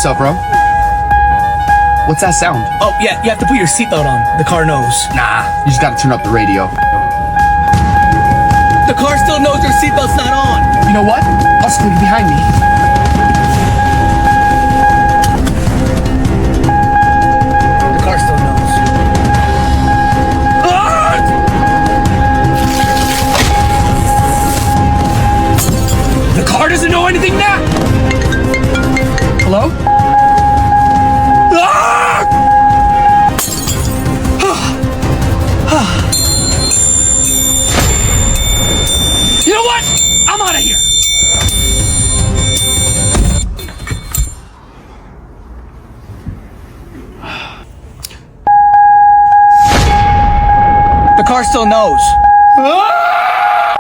What's up, bro? What's that sound? Oh, yeah, you have to put your seatbelt on. The car knows. Nah, you just gotta turn up the radio. The car still knows your seatbelt's not on. You know what? I'll squeak behind me. The car still knows. The car doesn't know anything now! Hello? You know what? I'm out of here! The car still knows.